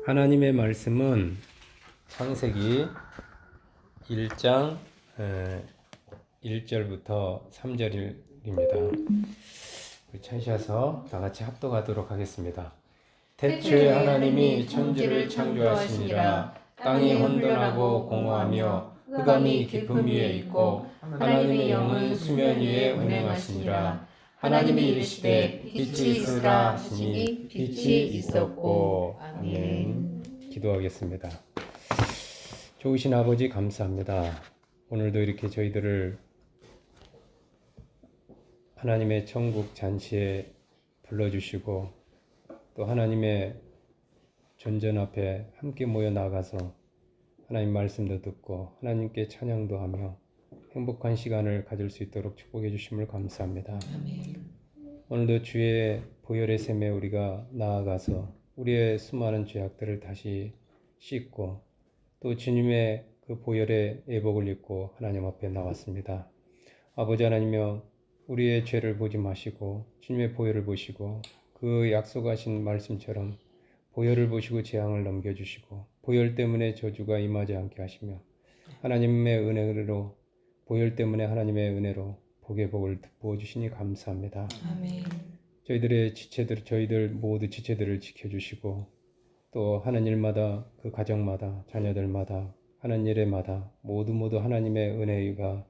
하나님의 말씀은 창세기 1장 1절부터 3절입니다. 찾으셔서 다 같이 합독하도록 하겠습니다. 태초에 하나님이 천지를 창조하시니라. 땅이 혼돈하고 공허하며 흑암이 깊음 위에 있고 하나님의 영은 수면 위에 운행하시니라. 하나님이 이르시되 빛이 있으라 하시니 빛이 있었고. 아멘. 기도하겠습니다. 좋으신 아버지 감사합니다. 오늘도 이렇게 저희들을 하나님의 천국 잔치에 불러주시고 또 하나님의 존전 앞에 함께 모여 나가서 하나님 말씀도 듣고 하나님께 찬양도 하며 행복한 시간을 가질 수 있도록 축복해 주심을 감사합니다. 아멘. 오늘도 주의 보혈의 샘에 우리가 나아가서 우리의 수많은 죄악들을 다시 씻고 또 주님의 그 보혈의 예복을 입고 하나님 앞에 나왔습니다. 아버지 하나님이여, 우리의 죄를 보지 마시고 주님의 보혈을 보시고 그 약속하신 말씀처럼 보혈을 보시고 재앙을 넘겨주시고 보혈 때문에 저주가 임하지 않게 하시며 하나님의 은혜로 보혈 때문에 하나님의 은혜로 복의 복을 부어주시니 감사합니다. 아멘. 저희들의 지체들, 저희들 모두 지체들을 지켜주시고 또 하는 일마다 그 가정마다 자녀들마다 하는 일에마다 모두 하나님의 은혜가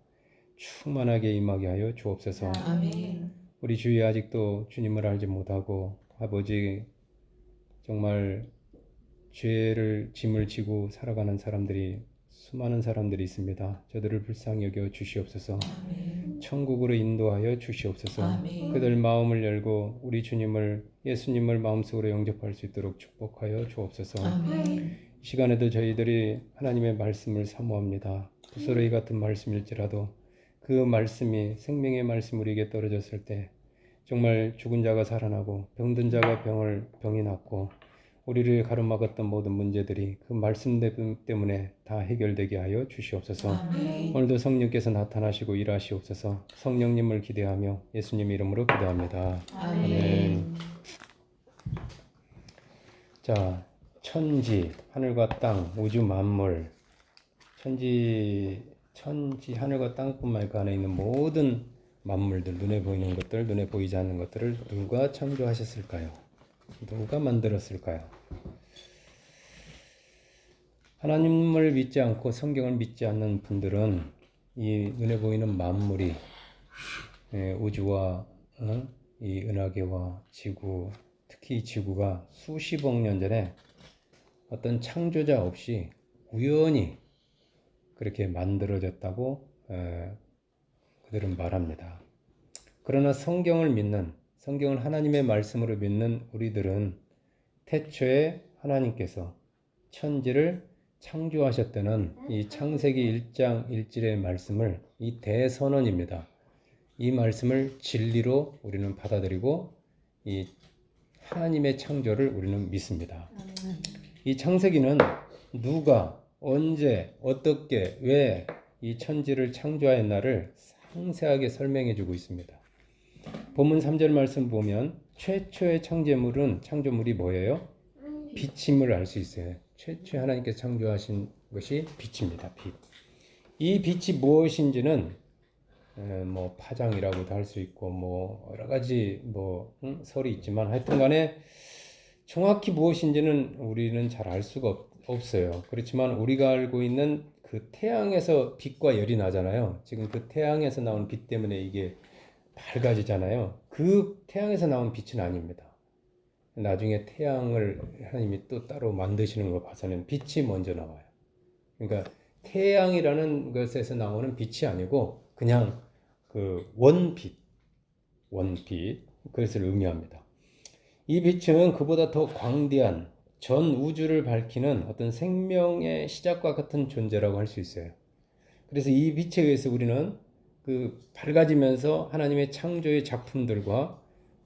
충만하게 임하게 하여 주옵소서. 아멘. 우리 주위 아직도 주님을 알지 못하고 아버지 정말 죄를 짐을 지고 살아가는 사람들이 수많은 사람들이 있습니다. 저들을 불쌍히 여겨 주시옵소서. 아멘. 천국으로 인도하여 주시옵소서. 아멘. 그들 마음을 열고 우리 주님을 예수님을 마음속으로 영접할 수 있도록 축복하여 주옵소서. 아멘. 시간에도 저희들이 하나님의 말씀을 사모합니다. 부스러기 같은 말씀일지라도 그 말씀이 생명의 말씀 우리에게 떨어졌을 때 정말 죽은 자가 살아나고 병든 자가 병이 낫고 우리를 가로막았던 모든 문제들이 그 말씀 때문에 다 해결되게 하여 주시옵소서. 아멘. 오늘도 성령께서 나타나시고 일하시옵소서. 성령님을 기대하며 예수님 이름으로 기도합니다. 아멘. 아멘. 자, 천지, 하늘과 땅, 우주 만물, 천지 하늘과 땅뿐만 그 안에 있는 모든 만물들, 눈에 보이는 것들, 눈에 보이지 않는 것들을 누가 창조하셨을까요? 누가 만들었을까요? 하나님을 믿지 않고 성경을 믿지 않는 분들은 이 눈에 보이는 만물이 우주와 이 은하계와 지구, 특히 이 지구가 수십억 년 전에 어떤 창조자 없이 우연히 그렇게 만들어졌다고 그들은 말합니다. 그러나 성경을 하나님의 말씀으로 믿는 우리들은 태초에 하나님께서 천지를 창조하셨다는 이 창세기 1장 1절의 말씀을 이 대선언입니다. 이 말씀을 진리로 우리는 받아들이고 이 하나님의 창조를 우리는 믿습니다. 이 창세기는 누가 언제 어떻게 왜 이 천지를 창조하였나를 상세하게 설명해 주고 있습니다. 본문 3절 말씀 보면 최초의 창조물이 뭐예요? 빛임을 알 수 있어요. 최초에 하나님께서 창조하신 것이 빛입니다. 빛. 이 빛이 무엇인지는 뭐 파장이라고도 할 수 있고 뭐 여러 가지 설이 있지만 하여튼간에 정확히 무엇인지는 우리는 잘 알 수가 없어요. 그렇지만 우리가 알고 있는 그 태양에서 빛과 열이 나잖아요. 지금 그 태양에서 나온 빛 때문에 이게 밝아지잖아요. 그 태양에서 나온 빛은 아닙니다. 나중에 태양을 하나님이 또 따로 만드시는 걸 봐서는 빛이 먼저 나와요. 그러니까 태양이라는 것에서 나오는 빛이 아니고 그냥 그 원빛 그것을 의미합니다. 이 빛은 그보다 더 광대한 전 우주를 밝히는 어떤 생명의 시작과 같은 존재라고 할 수 있어요. 그래서 이 빛에 의해서 우리는 그 밝아지면서 하나님의 창조의 작품들과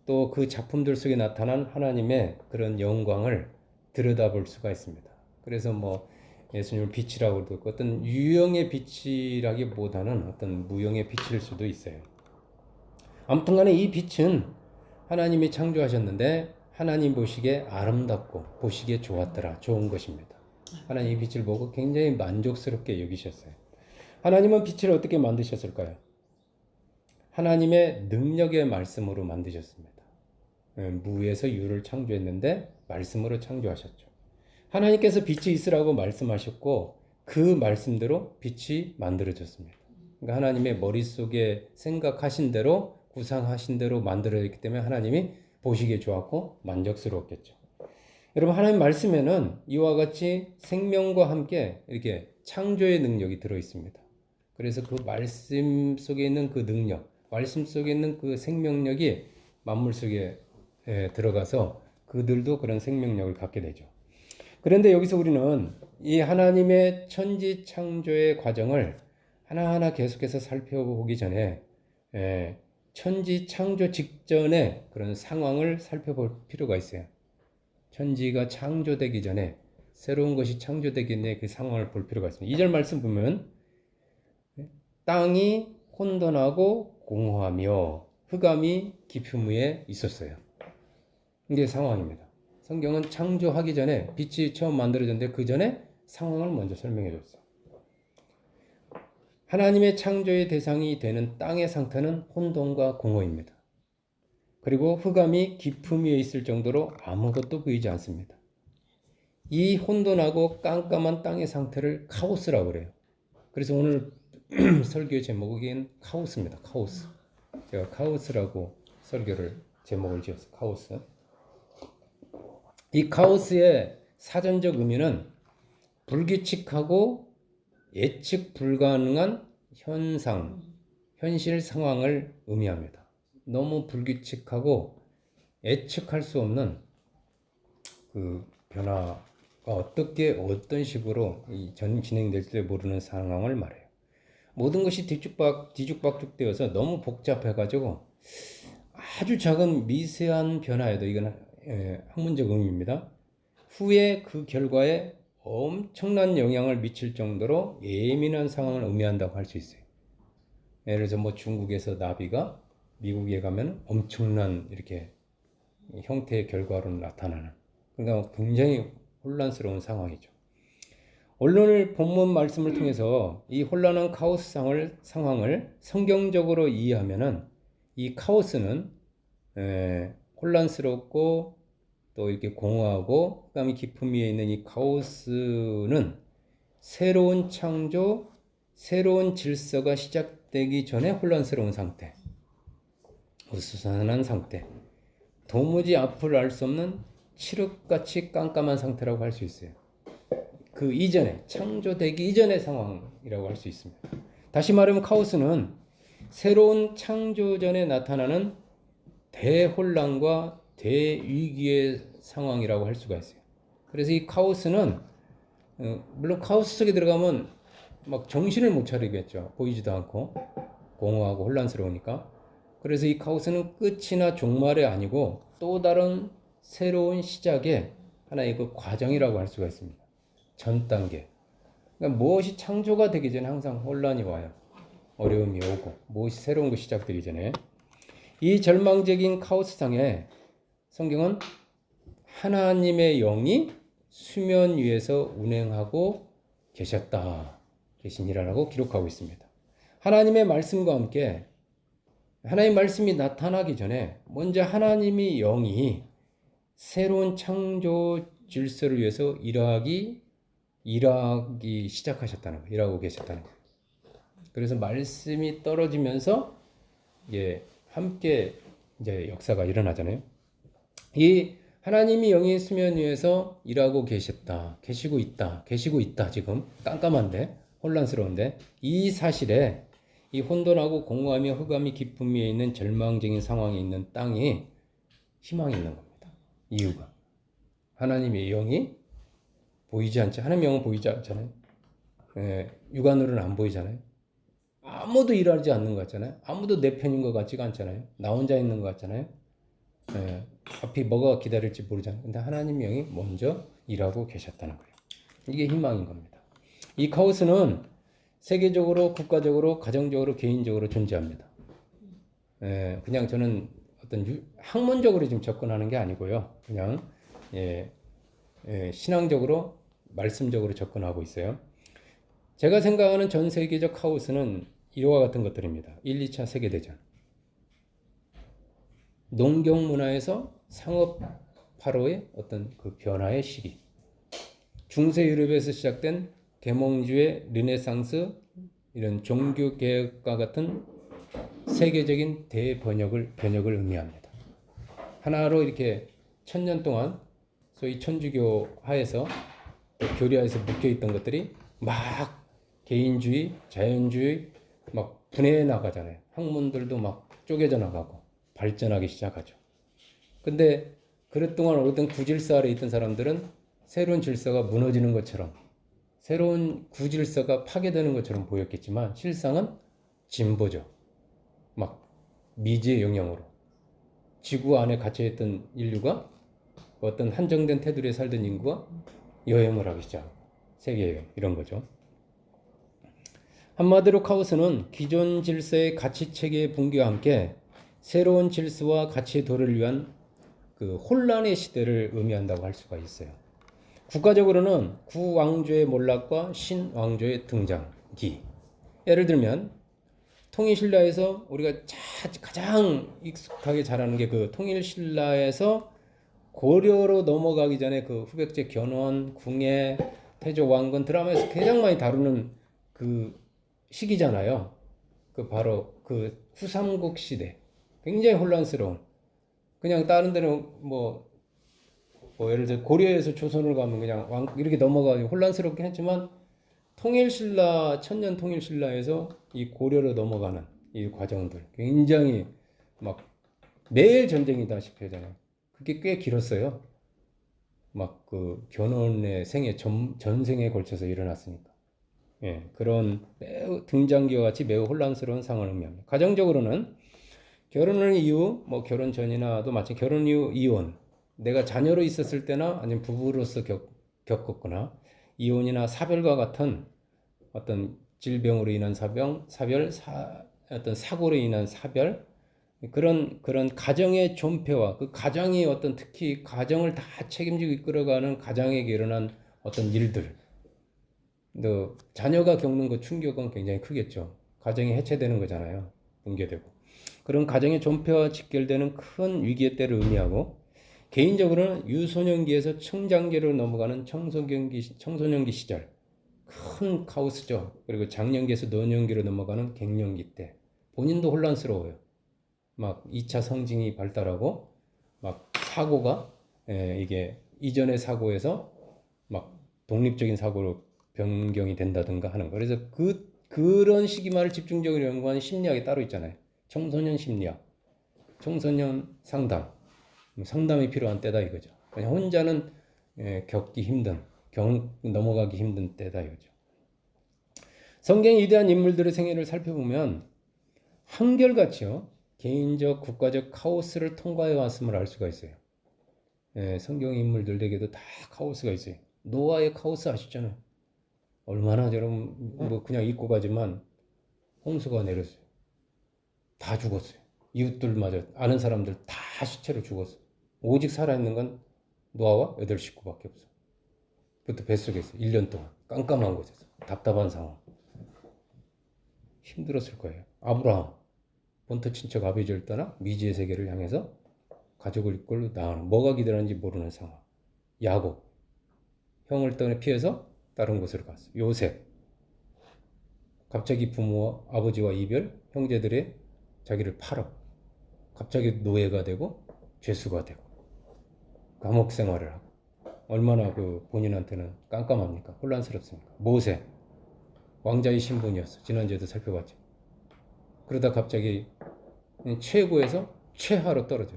또 그 작품들 속에 나타난 하나님의 그런 영광을 들여다볼 수가 있습니다. 그래서 뭐 예수님을 빛이라고 그러고 어떤 유형의 빛이라기보다는 어떤 무형의 빛일 수도 있어요. 아무튼 간에 이 빛은 하나님이 창조하셨는데 하나님 보시기에 아름답고 보시기에 좋았더라. 좋은 것입니다. 하나님 빛을 보고 굉장히 만족스럽게 여기셨어요. 하나님은 빛을 어떻게 만드셨을까요? 하나님의 능력의 말씀으로 만드셨습니다. 무에서 유를 창조했는데 말씀으로 창조하셨죠. 하나님께서 빛이 있으라고 말씀하셨고 그 말씀대로 빛이 만들어졌습니다. 그러니까 하나님의 머릿속에 생각하신 대로 구상하신 대로 만들어졌기 때문에 하나님이 보시기에 좋았고 만족스러웠겠죠. 여러분 하나님 말씀에는 이와 같이 생명과 함께 이렇게 창조의 능력이 들어 있습니다. 그래서 그 말씀 속에 있는 그 능력, 말씀 속에 있는 그 생명력이 만물 속에 들어가서 그들도 그런 생명력을 갖게 되죠. 그런데 여기서 우리는 이 하나님의 천지 창조의 과정을 하나하나 계속해서 살펴보기 전에 천지 창조 직전에 그런 상황을 살펴볼 필요가 있어요. 천지가 창조되기 전에 새로운 것이 창조되기 전에 그 상황을 볼 필요가 있습니다. 2절 말씀 보면 땅이 혼돈하고 공허하며 흑암이 깊음 위에 있었어요. 이게 상황입니다. 성경은 창조하기 전에 빛이 처음 만들어졌는데 그 전에 상황을 먼저 설명해 줬어요. 하나님의 창조의 대상이 되는 땅의 상태는 혼돈과 공허입니다. 그리고 흑암이 깊음 위에 있을 정도로 아무것도 보이지 않습니다. 이 혼돈하고 깜깜한 땅의 상태를 카오스라고 그래요. 그래서 오늘 설교의 제목은 카오스입니다. 카오스. 제가 카오스라고 설교를 제목을 지었어요. 카오스. 이 카오스의 사전적 의미는 불규칙하고 예측 불가능한 현상, 현실 상황을 의미합니다. 너무 불규칙하고 예측할 수 없는 그 변화가 어떻게 어떤 식으로 진행될지 모르는 상황을 말해요. 모든 것이 뒤죽박죽되어서 너무 복잡해가지고 아주 작은 미세한 변화에도 이건 학문적 의미입니다. 후에 그 결과에 엄청난 영향을 미칠 정도로 예민한 상황을 의미한다고 할 수 있어요. 예를 들어서 뭐 중국에서 나비가 미국에 가면 엄청난 이렇게 형태의 결과로 나타나는 그러니까 굉장히 혼란스러운 상황이죠. 오늘 본문 말씀을 통해서 이 혼란한 카오스 상황을 성경적으로 이해하면은 이 카오스는 혼란스럽고 또 이렇게 공허하고 흑암이 깊음 위에 있는 이 카오스는 새로운 창조, 새로운 질서가 시작되기 전에 혼란스러운 상태, 어수선한 상태, 도무지 앞을 알 수 없는 칠흑같이 깜깜한 상태라고 할 수 있어요. 그 이전에, 창조되기 이전의 상황이라고 할 수 있습니다. 다시 말하면 카오스는 새로운 창조 전에 나타나는 대혼란과 대위기의 상황이라고 할 수가 있어요. 그래서 이 카오스는 물론 카오스 속에 들어가면 막 정신을 못 차리겠죠. 보이지도 않고 공허하고 혼란스러우니까. 그래서 이 카오스는 끝이나 종말이 아니고 또 다른 새로운 시작의 하나의 그 과정이라고 할 수가 있습니다. 전 단계. 그러니까 무엇이 창조가 되기 전에 항상 혼란이 와요. 어려움이 오고 무엇이 새로운 것이 시작되기 전에 이 절망적인 카오스상에 성경은 하나님의 영이 수면 위에서 운행하고 계시니라라고 기록하고 있습니다. 하나님의 말씀과 함께 하나님의 말씀이 나타나기 전에 먼저 하나님의 영이 새로운 창조 질서를 위해서 일하기 시작하셨다는 거예요. 일하고 계셨다는 거예요. 그래서 말씀이 떨어지면서 함께 이제 역사가 일어나잖아요. 이 하나님이 영이 수면 위에서 일하고 계시고 있다. 지금 깜깜한데 혼란스러운데 이 사실에 이 혼돈하고 공허하며 흑암이 깊음 위에 있는 절망적인 상황에 있는 땅이 희망이 있는 겁니다. 이유가 하나님의 영이 보이지 않죠. 하나님의 영은 보이지 않잖아요. 육안으로는 안 보이잖아요. 아무도 일하지 않는 것 같잖아요. 아무도 내 편인 것 같지가 않잖아요. 나 혼자 있는 것 같잖아요. 앞이 뭐가 기다릴지 모르잖아요. 근데 하나님의 영이 먼저 일하고 계셨다는 거예요. 이게 희망인 겁니다. 이 카오스는 세계적으로, 국가적으로, 가정적으로, 개인적으로 존재합니다. 그냥 저는 어떤 학문적으로 지금 접근하는 게 아니고요. 그냥 신앙적으로 말씀적으로 접근하고 있어요. 제가 생각하는 전 세계적 카오스는 이와 같은 것들입니다. 1, 2차 세계대전, 농경 문화에서 상업 화로의 어떤 그 변화의 시기, 중세 유럽에서 시작된 계몽주의 르네상스, 이런 종교 개혁과 같은 세계적인 대번역을 의미합니다. 하나로 이렇게 1000년 동안 소위 천주교 하에서 교리하에서 묶여있던 것들이 막 개인주의, 자연주의 막 분해해 나가잖아요. 학문들도 막 쪼개져 나가고 발전하기 시작하죠. 근데 그랫동안 어떤 구질서 아래 있던 사람들은 새로운 질서가 무너지는 것처럼, 새로운 구질서가 파괴되는 것처럼 보였겠지만 실상은 진보죠. 막 미지의 영향으로 지구 안에 갇혀있던 인류가 어떤 한정된 테두리에 살던 인구가 여행을 하기 시작, 세계여행 이런 거죠. 한마디로 카오스는 기존 질서의 가치체계의 붕괴와 함께 새로운 질서와 가치의 도래를 위한 그 혼란의 시대를 의미한다고 할 수가 있어요. 국가적으로는 구왕조의 몰락과 신왕조의 등장기. 예를 들면 통일신라에서 우리가 가장 익숙하게 잘 아는 게 그 통일신라에서 고려로 넘어가기 전에 그 후백제 견훤, 궁예, 태조 왕건 드라마에서 가장 많이 다루는 그 시기잖아요. 그 바로 그 후삼국 시대. 굉장히 혼란스러운. 그냥 다른 데는 예를 들어 고려에서 조선을 가면 그냥 이렇게 넘어가고 혼란스럽긴 했지만 통일신라, 천년 통일신라에서 이 고려로 넘어가는 이 과정들 굉장히 막 매일 전쟁이다시피 하잖아요. 그게 꽤 길었어요. 막 그 견훤의 생애 전생에 걸쳐서 일어났으니까. 그런 매우 등장기와 같이 매우 혼란스러운 상황을 의미합니다. 가정적으로는 결혼을 이후, 뭐 결혼 전이나도 마찬가지, 결혼 이후 이혼, 내가 자녀로 있었을 때나 아니면 부부로서 겪었거나 이혼이나 사별과 같은 어떤 질병으로 인한 사별, 어떤 사고로 인한 사별, 그런 가정의 존폐와 그 가정이 어떤 특히 가정을 다 책임지고 이끌어가는 가장에게 일어난 어떤 일들, 또 자녀가 겪는 그 충격은 굉장히 크겠죠. 가정이 해체되는 거잖아요. 붕괴되고. 그런 가정의 존폐와 직결되는 큰 위기의 때를 의미하고, 개인적으로는 유소년기에서 청장기로 넘어가는 청소년기 시절, 큰 카오스죠. 그리고 장년기에서 노년기로 넘어가는 갱년기 때 본인도 혼란스러워요. 막 2차 성징이 발달하고 막 사고가 이게 이전의 사고에서 막 독립적인 사고로 변경이 된다든가 하는 거. 그래서 그런 시기만을 집중적으로 연구하는 심리학이 따로 있잖아요. 청소년 심리학, 청소년 상담이 필요한 때다 이거죠. 그냥 혼자는 겪기 힘든, 넘어가기 힘든 때다 이거죠. 성경의 위대한 인물들의 생애를 살펴보면 한결같이요, 개인적, 국가적 카오스를 통과해 왔음을 알 수가 있어요. 성경 인물들에게도 다 카오스가 있어요. 노아의 카오스 아시잖아요. 얼마나 여러분 뭐 그냥 잊고 가지만 홍수가 내렸어요. 다 죽었어요. 이웃들마저 아는 사람들 다 시체로 죽었어요. 오직 살아있는 건 노아와 8식구밖에 없어. 그것도 뱃속에서 1년 동안 깜깜한 곳에서 답답한 상황. 힘들었을 거예요. 아브라함 본토 친척 아비지를 떠나 미지의 세계를 향해서 가족을 이끌고 나가는, 뭐가 기다렸는지 모르는 상황. 야곱 형을 떠나 피해서 다른 곳으로 갔어. 요셉 갑자기 부모와 아버지와 이별, 형제들의 자기를 팔아 갑자기 노예가 되고 죄수가 되고 감옥 생활을 하고, 얼마나 그 본인한테는 깜깜합니까? 혼란스럽습니까? 모세 왕자의 신분이었어. 지난주에도 살펴봤죠. 그러다 갑자기 최고에서 최하로 떨어져.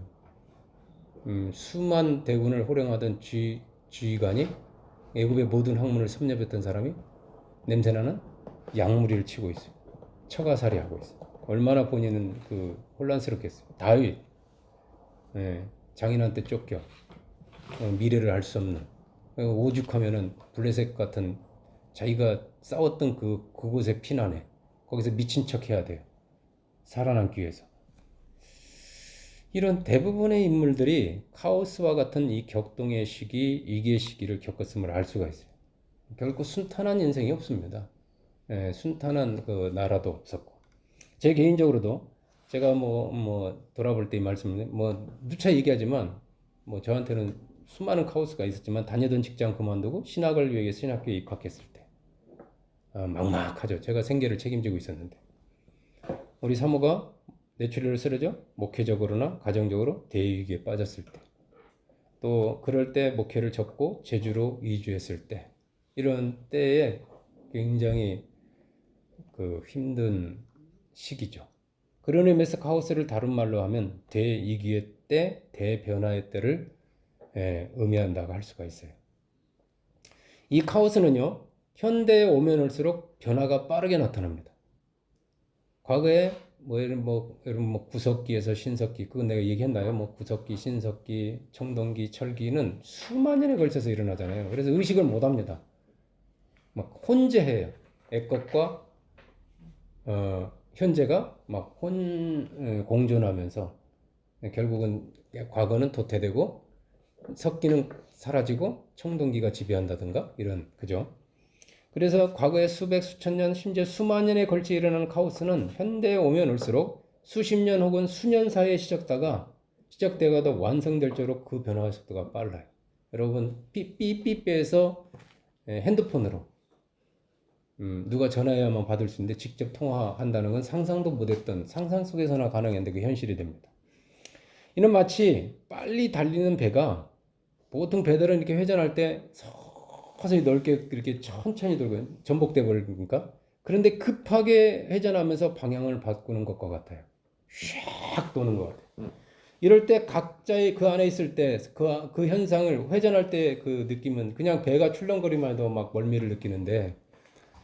수만 대군을 호령하던 지휘관이 애굽의 모든 학문을 섭렵했던 사람이 냄새나는 양무리를 치고 있어요. 처가살이 하고 있어요. 얼마나 본인은 그 혼란스럽겠어요. 다윗, 장인한테 쫓겨 미래를 알 수 없는, 오죽하면은 블레셋 같은 자기가 싸웠던 그곳에 피난해 거기서 미친 척 해야 돼요. 살아남기 위해서. 이런 대부분의 인물들이 카오스와 같은 이 격동의 시기, 위기의 시기를 겪었음을 알 수가 있어요. 결코 순탄한 인생이 없습니다. 예, 순탄한 그 나라도 없었고. 제 개인적으로도 제가 돌아볼 때 이 말씀, 누차 얘기하지만, 저한테는 수많은 카오스가 있었지만, 다니던 직장 그만두고 신학을 위해 신학교에 입학했을 때, 막막하죠. 제가 생계를 책임지고 있었는데. 우리 사모가 뇌출혈을 쓰러져 목회적으로나 가정적으로 대위기에 빠졌을 때, 또 그럴 때 목회를 접고 제주로 이주했을 때, 이런 때에 굉장히 그 힘든 시기죠. 그런 의미에서 카오스를 다른 말로 하면 대이기의 때, 대변화의 때를 의미한다고 할 수가 있어요. 이 카오스는요, 현대에 오면 올수록 변화가 빠르게 나타납니다. 과거에 여러분 구석기에서 신석기, 그건 내가 얘기했나요? 구석기, 신석기, 청동기, 철기는 수만 년에 걸쳐서 일어나잖아요. 그래서 의식을 못 합니다. 막 혼재해요. 옛것과 현재가 막 공존하면서 결국은 과거는 도태되고 석기는 사라지고 청동기가 지배한다든가 이런, 그죠? 그래서 과거에 수백, 수천 년, 심지어 수만 년에 걸쳐 일어나는 카오스는 현대에 오면 올수록 수십 년 혹은 수년 사이에 시작되어가도 완성될 정도로 그 변화의 속도가 빨라요. 여러분, 삐삐삐삐에서 핸드폰으로 누가 전화해야만 받을 수 있는데 직접 통화한다는 건 상상도 못했던, 상상 속에서나 가능했는데 그 현실이 됩니다. 이는 마치 빨리 달리는 배가, 보통 배들은 이렇게 회전할 때 서서히 넓게 이렇게 천천히 돌고 전복돼 버리니까, 그런데 급하게 회전하면서 방향을 바꾸는 것과 같아요. 샥 도는 것 같아요. 이럴 때 각자의 그 안에 있을 때 그 현상을 회전할 때 그 느낌은 그냥 배가 출렁거리만 해도 막 멀미를 느끼는데,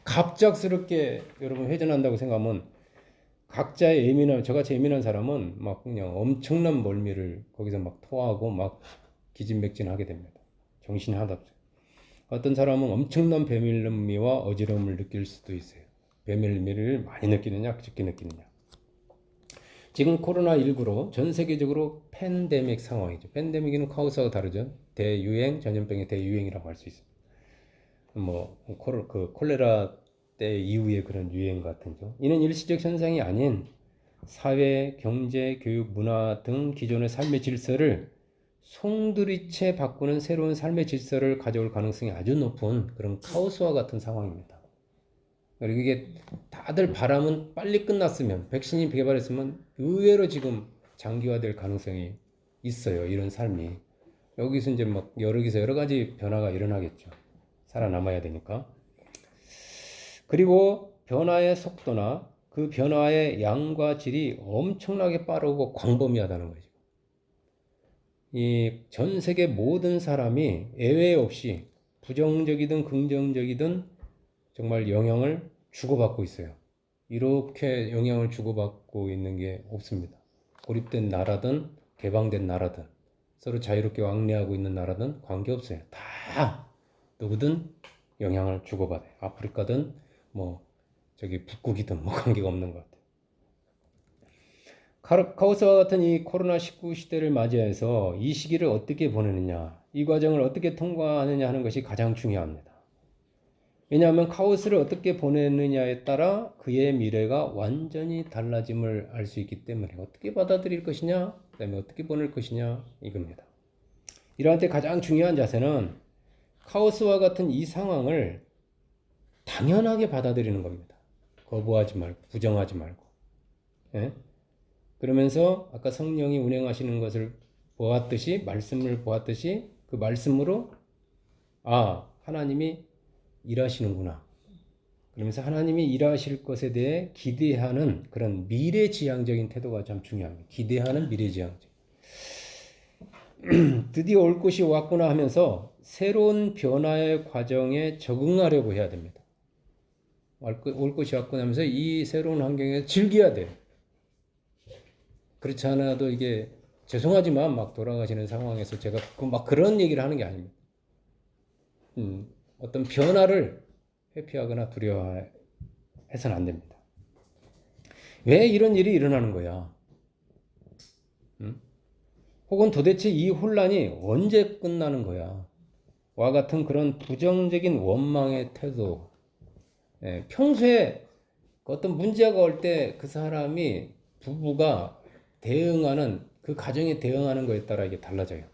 갑작스럽게 여러분 회전한다고 생각하면 각자의 저같이 예민한 사람은 막 그냥 엄청난 멀미를 거기서 막 토하고 막 기진맥진하게 됩니다. 정신이 하나도 없어요. 어떤 사람은 엄청난 배밀미와 어지러움을 느낄 수도 있어요. 배밀미를 많이 느끼느냐, 적게 느끼느냐. 지금 코로나19로 전 세계적으로 팬데믹 상황이죠. 팬데믹은 카오스와 다르죠. 대유행, 전염병의 대유행이라고 할 수 있습니다. 콜레라 때 이후의 그런 유행 같은죠. 이는 일시적 현상이 아닌 사회, 경제, 교육, 문화 등 기존의 삶의 질서를 송두리째 바꾸는 새로운 삶의 질서를 가져올 가능성이 아주 높은 그런 카오스와 같은 상황입니다. 그리고 이게 다들 바람은 빨리 끝났으면, 백신이 개발했으면 의외로 지금 장기화될 가능성이 있어요. 이런 삶이. 여기서 이제 여러 가지 변화가 일어나겠죠. 살아남아야 되니까. 그리고 변화의 속도나 그 변화의 양과 질이 엄청나게 빠르고 광범위하다는 거죠. 이 전 세계 모든 사람이 예외 없이 부정적이든 긍정적이든 정말 영향을 주고받고 있어요. 이렇게 영향을 주고받고 있는 게 없습니다. 고립된 나라든 개방된 나라든 서로 자유롭게 왕래하고 있는 나라든 관계없어요. 다 누구든 영향을 주고받아요. 아프리카든 북극이든 관계가 없는 것 같아요. 카오스와 같은 이 코로나19 시대를 맞이해서 이 시기를 어떻게 보내느냐, 이 과정을 어떻게 통과하느냐 하는 것이 가장 중요합니다. 왜냐하면 카오스를 어떻게 보내느냐에 따라 그의 미래가 완전히 달라짐을 알 수 있기 때문에, 어떻게 받아들일 것이냐, 그 다음에 어떻게 보낼 것이냐, 이겁니다. 이러한 때 가장 중요한 자세는 카오스와 같은 이 상황을 당연하게 받아들이는 겁니다. 거부하지 말고, 부정하지 말고. 예? 그러면서 아까 성령이 운행하시는 것을 보았듯이, 말씀을 보았듯이 그 말씀으로 하나님이 일하시는구나. 그러면서 하나님이 일하실 것에 대해 기대하는 그런 미래지향적인 태도가 참 중요합니다. 기대하는 미래지향적. 드디어 올 것이 왔구나 하면서 새로운 변화의 과정에 적응하려고 해야 됩니다. 올 것이 왔구나 하면서 이 새로운 환경에 즐겨야 돼요. 그렇지 않아도 이게 죄송하지만 막 돌아가시는 상황에서 제가 그런 얘기를 하는 게 아닙니다. 어떤 변화를 회피하거나 두려워해서는 안 됩니다. 왜 이런 일이 일어나는 거야? 혹은 도대체 이 혼란이 언제 끝나는 거야? 와 같은 그런 부정적인 원망의 태도. 평소에 어떤 문제가 올 때 그 사람이 부부가 대응하는 그 가정에 대응하는 거에 따라 이게 달라져요.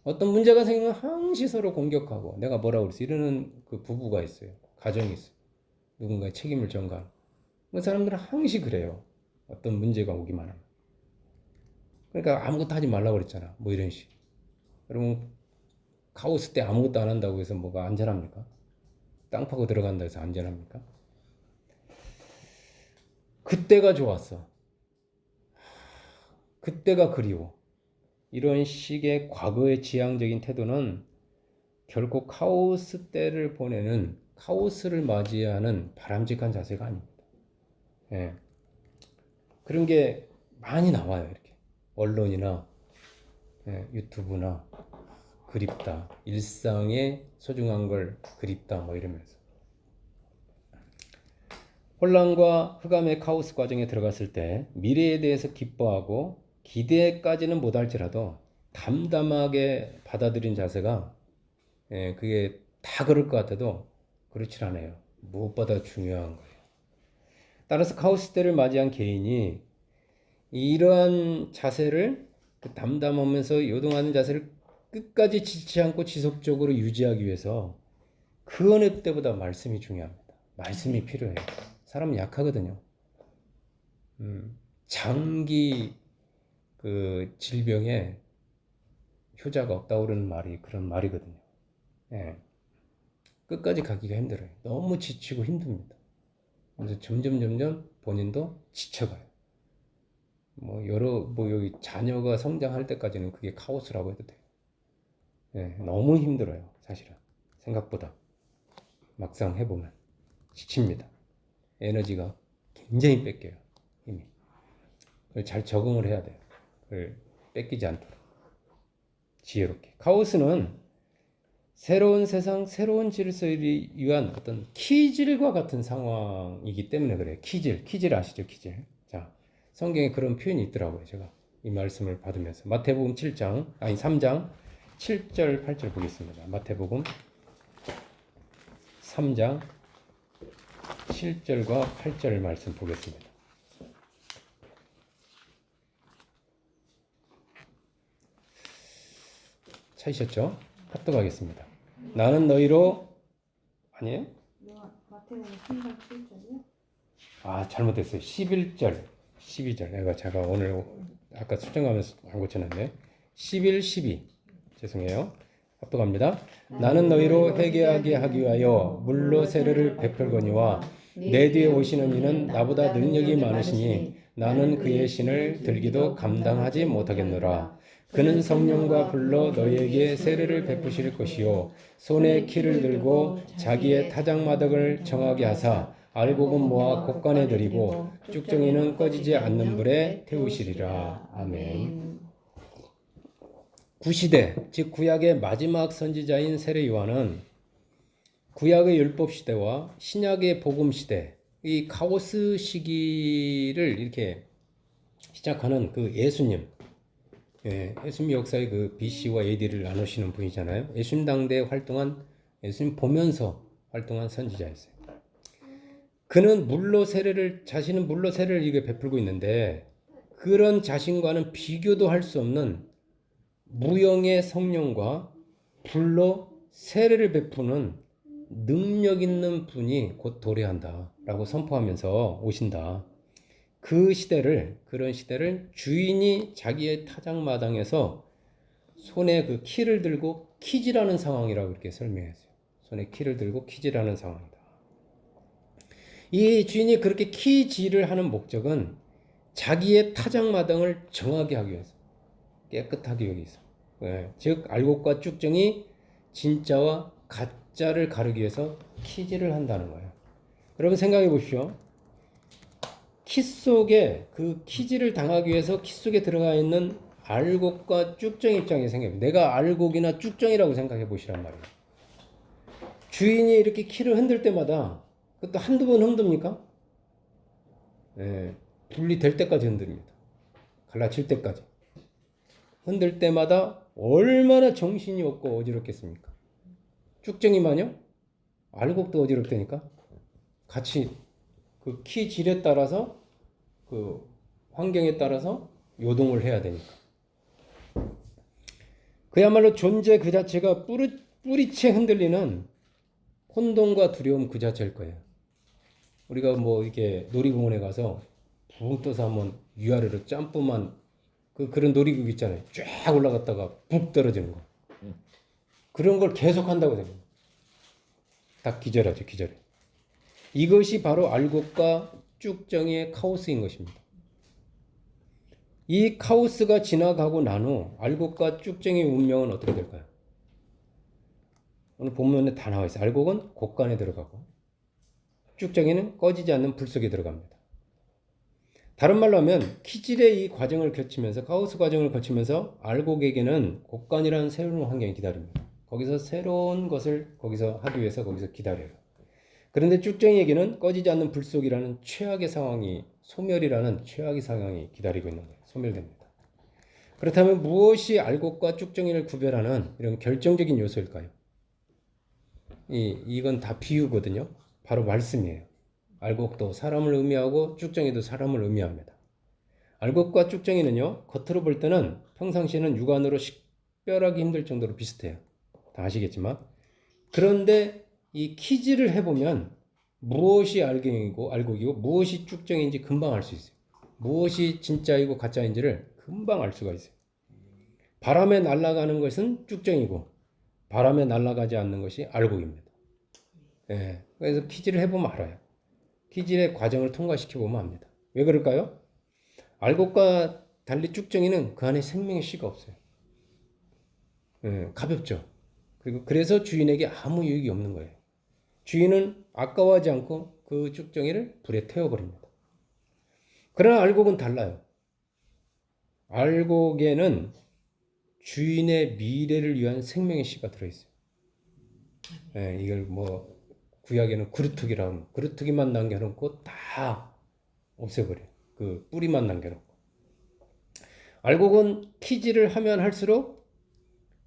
어떤 문제가 생기면 항시 서로 공격하고 내가 뭐라고 그랬어 이러는 그 부부가 있어요. 가정이 있어요. 누군가의 책임을 전가하는. 그 사람들은 항시 그래요. 어떤 문제가 오기만 하면. 그러니까 아무것도 하지 말라고 그랬잖아. 뭐 이런 식. 여러분 카오스 때 아무것도 안 한다고 해서 뭐가 안전합니까? 땅 파고 들어간다 해서 안전합니까? 그때가 좋았어. 그때가 그리워. 이런 식의 과거의 지향적인 태도는 결코 카오스 때를 보내는 카오스를 맞이하는 바람직한 자세가 아닙니다. 예. 그런 게 많이 나와요. 이렇게 언론이나 유튜브나 그립다. 일상의 소중한 걸 그립다. 뭐 이러면서 혼란과 흑암의 카오스 과정에 들어갔을 때 미래에 대해서 기뻐하고 기대까지는 못할지라도 담담하게 받아들인 자세가 그게 다 그럴 것 같아도 그렇지 않아요. 무엇보다 중요한 거예요. 따라서 카오스 때를 맞이한 개인이 이러한 자세를 담담하면서 요동하는 자세를 끝까지 지치 않고 지속적으로 유지하기 위해서 그 어느 때보다 말씀이 중요합니다. 말씀이 필요해요. 사람은 약하거든요. 장기 그 질병에 효자가 없다고 그러는 말이 그런 말이거든요. 예. 끝까지 가기가 힘들어요. 너무 지치고 힘듭니다. 그래서 점점 본인도 지쳐가요. 뭐 여기 자녀가 성장할 때까지는 그게 카오스라고 해도 돼요. 예, 너무 힘들어요, 사실은. 생각보다. 막상 해보면 지칩니다. 에너지가 굉장히 뺏겨요, 힘이. 그걸 잘 적응을 해야 돼요. 그걸 뺏기지 않도록. 지혜롭게. 카오스는 새로운 세상, 새로운 질서를 위한 어떤 키질과 같은 상황이기 때문에 그래요. 키질 아시죠? 키질. 자, 성경에 그런 표현이 있더라고요. 제가 이 말씀을 받으면서 마태복음 3장 7절 8절 보겠습니다. 마태복음 3장 7절과 8절 말씀 보겠습니다. 찾으셨죠? 합독하겠습니다. 나는 너희로 아니에요? 마태복음 3장 7절이요? 아, 잘못했어요. 11절, 12절. 제가 오늘 아까 수정하면서 안 고쳐놨네. 11, 12. 죄송해요. 합독합니다. 나는 너희로 회개하게 하기 위하여 물로 세례를 베풀거니와 내 뒤에 오시는 이는 나보다 능력이 많으시니 나는 그의 신을 들기도 감당하지 못하겠노라. 그는 성령과 불로 너희에게 세례를 베푸실 것이요 손에 키를 들고 자기의 타작마당을 정하게 하사 알곡은 모아 곡간에 들이고 쭉정이는 꺼지지 않는 불에 태우시리라. 아멘. 구시대, 즉 구약의 마지막 선지자인 세례 요한은 구약의 율법 시대와 신약의 복음 시대, 이 카오스 시기를 이렇게 시작하는 그 예수님, 예수님 역사의 그 BC와 AD를 나누시는 분이잖아요. 예수님 당대에 활동한, 예수님 보면서 활동한 선지자였어요. 그는 자신은 물로 세례를 이게 베풀고 있는데, 그런 자신과는 비교도 할 수 없는 무형의 성령과 불로 세례를 베푸는 능력 있는 분이 곧 도래한다 라고 선포하면서 오신다. 그런 시대를 주인이 자기의 타작마당에서 손에 그 키를 들고 키질하는 상황이라고 이렇게 설명했어요. 손에 키를 들고 키질하는 상황이다. 이 주인이 그렇게 키질을 하는 목적은 자기의 타작마당을 정하게 하기 위해서, 깨끗하게 하기 위해서. 즉 알곡과 쭉정이 진짜와 가짜를 가르기 위해서 키질을 한다는 거예요. 여러분 생각해 보십시오. 키 속에 그 키질을 당하기 위해서 키 속에 들어가 있는 알곡과 쭉정 입장에 생각해. 내가 알곡이나 쭉정이라고 생각해 보시란 말이에요. 주인이 이렇게 키를 흔들 때마다 그것도 한두 번 흔듭니까? 분리될 때까지 흔듭니다. 갈라칠 때까지. 흔들 때마다 얼마나 정신이 없고 어지럽겠습니까? 쭉정이만요? 알곡도 어지럽다니까? 같이 그 키 질에 따라서 그 환경에 따라서 요동을 해야 되니까. 그야말로 존재 그 자체가 뿌리채 흔들리는 혼돈과 두려움 그 자체일 거예요. 우리가 뭐 이렇게 놀이공원에 가서 붕 떠서 한번 위아래로 점프만 그런 놀이기구 있잖아요. 쫙 올라갔다가 푹 떨어지는 거. 그런 걸 계속 한다고 생각해요. 다 기절하죠, 기절해. 이것이 바로 알곡과 쭉정이의 카오스인 것입니다. 이 카오스가 지나가고 난 후 알곡과 쭉정이의 운명은 어떻게 될까요? 오늘 본문에 다 나와 있어요. 알곡은 곡간에 들어가고 쭉정이는 꺼지지 않는 불 속에 들어갑니다. 다른 말로 하면 키질의 이 과정을 거치면서 카오스 과정을 거치면서 알곡에게는 곡간이라는 새로운 환경이 기다립니다. 거기서 새로운 것을 거기서 하기 위해서 거기서 기다려요. 그런데 쭉정이에게는 꺼지지 않는 불 속이라는 최악의 상황이 소멸이라는 최악의 상황이 기다리고 있는 거예요. 소멸됩니다. 그렇다면 무엇이 알곡과 쭉정이를 구별하는 이런 결정적인 요소일까요? 이건 다 비유거든요. 바로 말씀이에요. 알곡도 사람을 의미하고 쭉정이도 사람을 의미합니다. 알곡과 쭉정이는요, 겉으로 볼 때는 평상시에는 육안으로 식별하기 힘들 정도로 비슷해요. 다 아시겠지만. 그런데 이 키질을 해보면 무엇이 알곡이고 무엇이 쭉정인지 금방 알 수 있어요. 무엇이 진짜이고 가짜인지를 금방 알 수가 있어요. 바람에 날아가는 것은 쭉정이고 바람에 날아가지 않는 것이 알곡입니다. 예, 그래서 키질을 해보면 알아요. 키질의 과정을 통과시켜보면 합니다. 왜 그럴까요? 알곡과 달리 쭉정이는 그 안에 생명의 씨가 없어요. 예, 가볍죠. 그리고 그래서 주인에게 아무 유익이 없는 거예요. 주인은 아까워하지 않고 그 쭉정이를 불에 태워버립니다. 그러나 알곡은 달라요. 알곡에는 주인의 미래를 위한 생명의 씨가 들어있어요. 예, 이걸 뭐 구약에는 그루터기라고 하면 그루터기만 남겨놓고 다 없애버려요. 그 뿌리만 남겨놓고. 알곡은 키질을 하면 할수록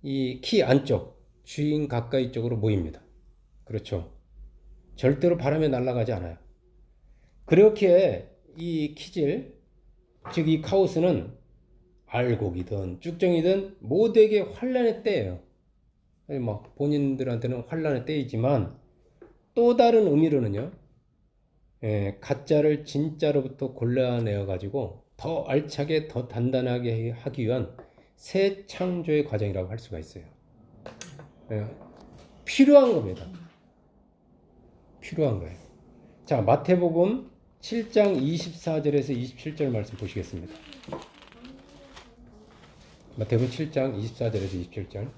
이 키 안쪽 주인 가까이 쪽으로 모입니다. 그렇죠. 절대로 바람에 날아가지 않아요. 그렇게 이 키질, 즉 이 카오스는 알곡이든 쭉정이든 모두에게 환란의 때예요. 막 본인들한테는 환란의 때이지만 또 다른 의미로는요, 가짜를 진짜로부터 골라내어 가지고 더 알차게 더 단단하게 하기 위한 새 창조의 과정이라고 할 수가 있어요. 예, 필요한 겁니다. 필요한 거예요. 자, 마태복음 7장 24절에서 27절 말씀 보시겠습니다. 마태복음 7장 24절에서 27절.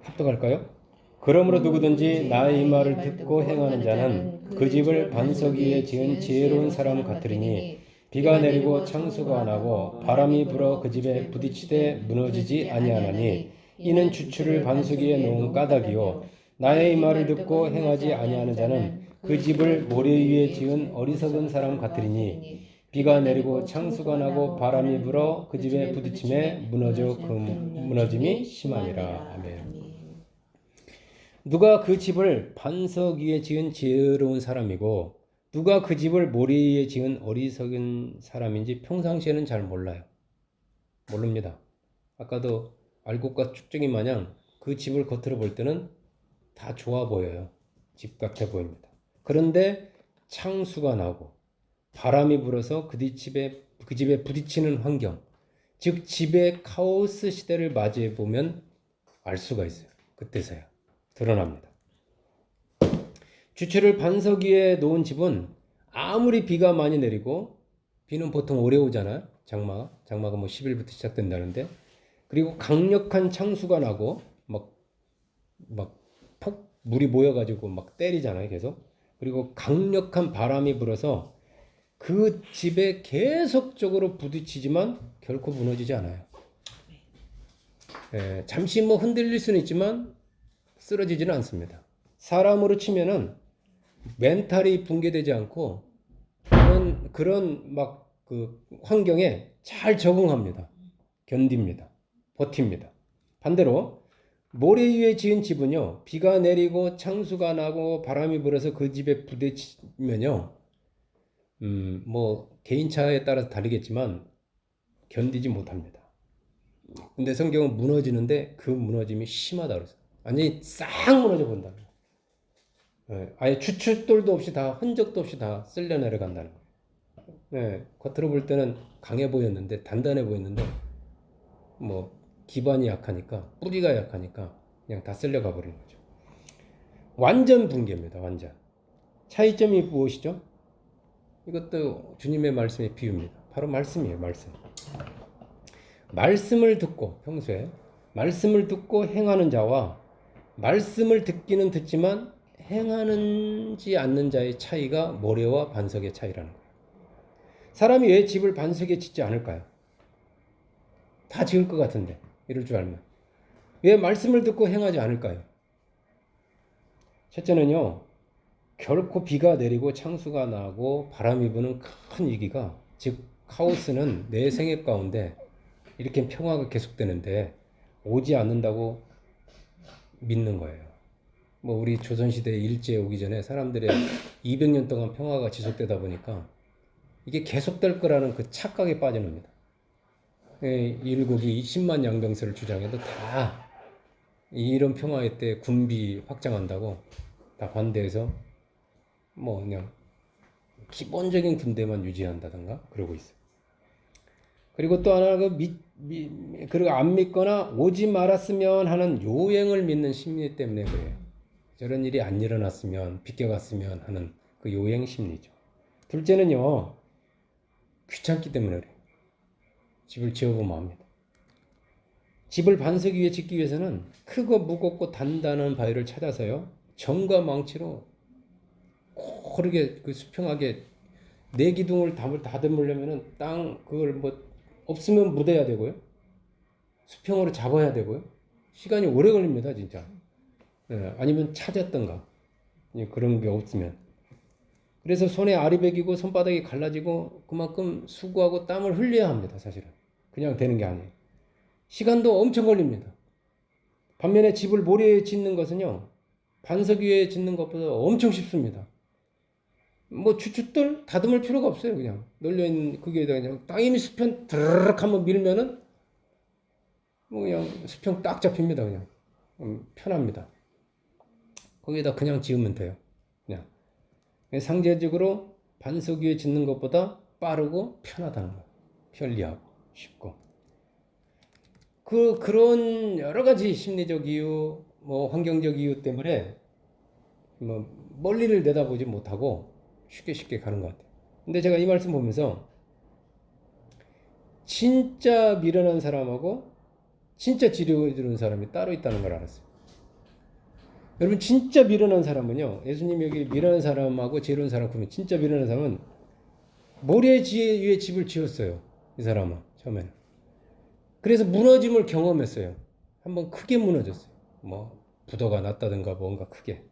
합독할까요? 그러므로 누구든지 나의 이 말을 듣고 행하는 자는 그 집을 반석 위에 지은 지혜로운 사람 같으리니 비가 내리고 창수가 안 하고 바람이 불어 그 집에 부딪히되 무너지지 아니하나니 이는 주추를 반석 위에 놓은 까닭이요 나의 이 말을 듣고 행하지 아니하는 자는 그 집을 모래 위에 지은 어리석은 사람 같으리니 비가 내리고 창수가 나고 바람이 불어 그 집에 부딪힘에 무너져 그 무너짐이 심하니라. 아멘. 누가 그 집을 반석 위에 지은 지혜로운 사람이고 누가 그 집을 모래 위에 지은 어리석은 사람인지 평상시에는 잘 몰라요. 모릅니다. 아까도 알곡과 쭉정이 마냥 그 집을 겉으로 볼 때는 다 좋아 보여요. 집 같아 보입니다. 그런데 창수가 나고 바람이 불어서 그 집에 부딪히는 환경, 즉 집의 카오스 시대를 맞이해 보면 알 수가 있어요. 그때서야 드러납니다. 주체를 반석 위에 놓은 집은 아무리 비가 많이 내리고 비는 보통 오래 오잖아요. 장마가 뭐 10일부터 시작된다는데 그리고 강력한 창수가 나고 막 물이 모여가지고 막 때리잖아요. 계속. 그리고 강력한 바람이 불어서 그 집에 계속적으로 부딪히지만 결코 무너지지 않아요. 잠시 뭐 흔들릴 수는 있지만 쓰러지지는 않습니다. 사람으로 치면은 멘탈이 붕괴되지 않고 그런 막 그 환경에 잘 적응합니다. 견딥니다. 버팁니다. 반대로 모래 위에 지은 집은요, 비가 내리고 창수가 나고 바람이 불어서 그 집에 부딪히면요, 뭐 개인차에 따라서 다르겠지만 견디지 못합니다. 근데 성경은 무너지는데 그 무너짐이 심하다 그랬어요. 완전히 싹 무너져 본다. 아예 추춧돌도 없이 다 흔적도 없이 다 쓸려 내려간다는 거예요. 겉으로 볼 때는 강해 보였는데 단단해 보였는데 뭐 기반이 약하니까 뿌리가 약하니까 그냥 다 쓸려가 버리는 거죠. 완전 붕괴입니다. 완전. 차이점이 무엇이죠? 이것도 주님의 말씀의 비유입니다. 바로 말씀이에요. 말씀. 말씀을 듣고 평소에 말씀을 듣고 행하는 자와 말씀을 듣기는 듣지만 행하는지 않는 자의 차이가 모래와 반석의 차이라는 거예요. 사람이 왜 집을 반석에 짓지 않을까요? 다 지을 것 같은데 이럴 줄 알면. 왜 말씀을 듣고 행하지 않을까요? 첫째는요, 결코 비가 내리고 창수가 나고 바람이 부는 큰 위기가, 즉 카오스는 내 생애 가운데 이렇게 평화가 계속되는데 오지 않는다고 믿는 거예요. 뭐 우리 조선시대 일제 오기 전에 사람들의 200년 동안 평화가 지속되다 보니까 이게 계속될 거라는 그 착각에 빠져납니다. 일국이 10만 양병설을 주장해도 다 이런 평화의 때 군비 확장한다고 다 반대해서 뭐 그냥 기본적인 군대만 유지한다던가 그러고 있어요. 그리고 또 하나 그리고 안 믿거나 오지 말았으면 하는 요행을 믿는 심리 때문에 그래요. 저런 일이 안 일어났으면 비껴갔으면 하는 그 요행 심리죠. 둘째는요, 귀찮기 때문에 그래요. 집을 지어보면 압니다. 집을 반석 위에 짓기 위해서는 크고 무겁고 단단한 바위를 찾아서요, 정과 망치로 고르게 그 수평하게 네 기둥을 다듬으려면은 그걸 뭐 없으면 묻어야 되고요, 수평으로 잡아야 되고요, 시간이 오래 걸립니다 진짜. 아니면 찾았던가 그런 게 없으면. 그래서 손에 알이 배기고 손바닥이 갈라지고 그만큼 수고하고 땀을 흘려야 합니다 사실은. 그냥 되는 게 아니에요. 시간도 엄청 걸립니다. 반면에 집을 모래에 짓는 것은요, 반석 위에 짓는 것보다 엄청 쉽습니다. 뭐 추춧돌 다듬을 필요가 없어요. 그냥 널려있는 그게 그냥 땅이 수평 드르륵 한번 밀면은 뭐 그냥 수평 딱 잡힙니다. 그냥 편합니다. 거기에다 그냥 지으면 돼요. 그냥 상대적으로 반석 위에 짓는 것보다 빠르고 편하다는 거예요. 편리하고 쉽고. 그런 여러 가지 심리적 이유, 뭐 환경적 이유 때문에 뭐 멀리를 내다보지 못하고 쉽게 가는 것 같아요. 근데 제가 이 말씀 보면서 진짜 미련한 사람하고 진짜 지혜로운 사람이 따로 있다는 걸 알았어요. 여러분, 진짜 미련한 사람은요, 예수님 여기 미련한 사람하고 지혜로운 사람 보면 진짜 미련한 사람은 모래 위에 집을 지었어요. 이 사람은 처음에는. 그래서 무너짐을 경험했어요. 한번 크게 무너졌어요. 뭐 부도가 났다든가 뭔가 크게.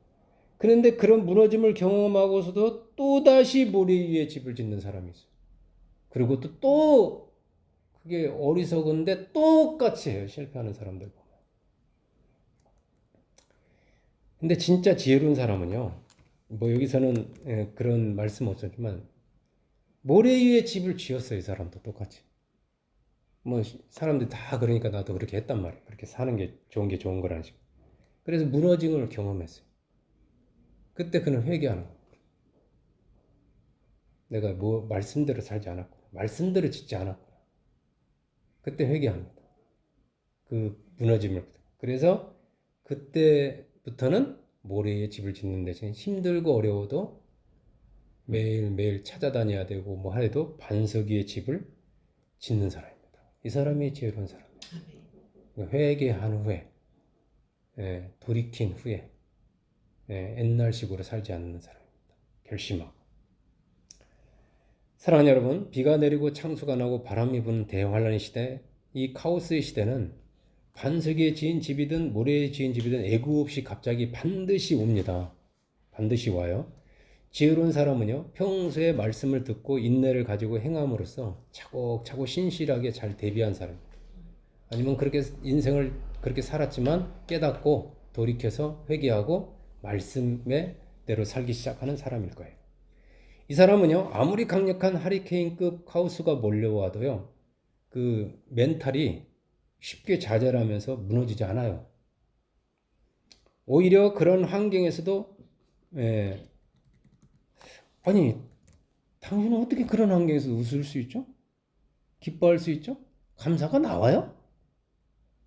그런데 그런 무너짐을 경험하고서도 또다시 모래 위에 집을 짓는 사람이 있어요. 그리고 또 그게 어리석은데 똑같이 해요. 실패하는 사람들 보면. 근데 진짜 지혜로운 사람은요, 뭐 여기서는 그런 말씀 없었지만 모래 위에 집을 지었어요. 이 사람도 똑같이. 뭐 사람들이 다 그러니까 나도 그렇게 했단 말이에요. 그렇게 사는 게 좋은 거라는 식으로. 그래서 무너짐을 경험했어요. 그때 그는 회개하는 거예요. 내가 뭐 말씀대로 살지 않았구나. 말씀대로 짓지 않았구나. 그때 회개합니다. 그 무너짐을. 그래서 그때부터는 모래에 집을 짓는 대신 힘들고 어려워도 매일매일 찾아다녀야 되고 뭐 해도 반석 위에 집을 짓는 사람입니다. 이 사람이 지혜로운 사람이에요. 회개한 후에, 돌이킨 후에, 옛날식으로 살지 않는 사람입니다. 결심하고. 사랑하는 여러분, 비가 내리고 창수가 나고 바람이 부는 대환란의 시대, 이 카오스의 시대는 반석에 지은 집이든 모래에 지은 집이든 애구 없이 갑자기 반드시 옵니다. 반드시 와요. 지혜로운 사람은요, 평소에 말씀을 듣고 인내를 가지고 행함으로써 차곡차곡 신실하게 잘 대비한 사람. 아니면 그렇게 인생을 그렇게 살았지만 깨닫고 돌이켜서 회개하고 말씀의 대로 살기 시작하는 사람일 거예요. 이 사람은요, 아무리 강력한 하리케인급 카오스가 몰려와도요, 그 멘탈이 쉽게 좌절하면서 무너지지 않아요. 오히려 그런 환경에서도 예, 아니 당신은 어떻게 그런 환경에서 웃을 수 있죠? 기뻐할 수 있죠? 감사가 나와요?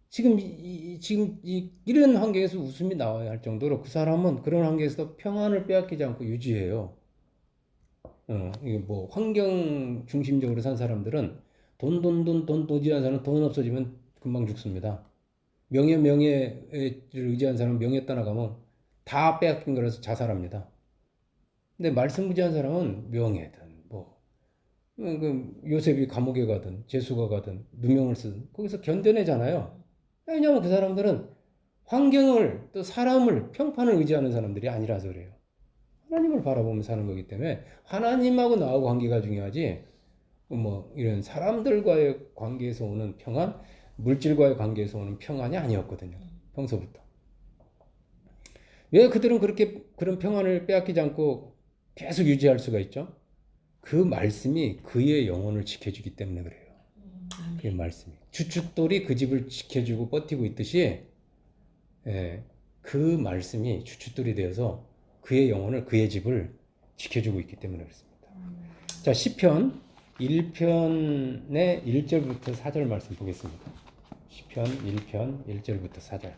지금 이런 환경에서 웃음이 나와야 할 정도로 그 사람은 그런 환경에서 평안을 빼앗기지 않고 유지해요. 이게 뭐 환경 중심적으로 산 사람들은 돈 도지한 사람은 돈 없어지면 금방 죽습니다. 명예를 의지한 사람은 명예 떠나가면 다 빼앗긴 거라서 자살합니다. 근데 말씀 무지한 사람은 명예든 그 요셉이 감옥에 가든 재수가 가든 누명을 쓰든 거기서 견뎌내잖아요. 왜냐하면 그 사람들은 환경을 또 사람을 평판을 의지하는 사람들이 아니라서 그래요. 하나님을 바라보며 사는 거기 때문에 하나님하고 나하고 관계가 중요하지 뭐 이런 사람들과의 관계에서 오는 평안, 물질과의 관계에서 오는 평안이 아니었거든요. 평소부터. 왜 그들은 그렇게 그런 평안을 빼앗기지 않고 계속 유지할 수가 있죠? 그 말씀이 그의 영혼을 지켜주기 때문에 그래요. 그 말씀이 주춧돌이 그 집을 지켜주고 버티고 있듯이 그 말씀이 주춧돌이 되어서 그의 영혼을 그의 집을 지켜주고 있기 때문에 그렇습니다. 자, 시편 1편의 1절부터 4절 말씀 보겠습니다. 시편 1편 1절부터 4절.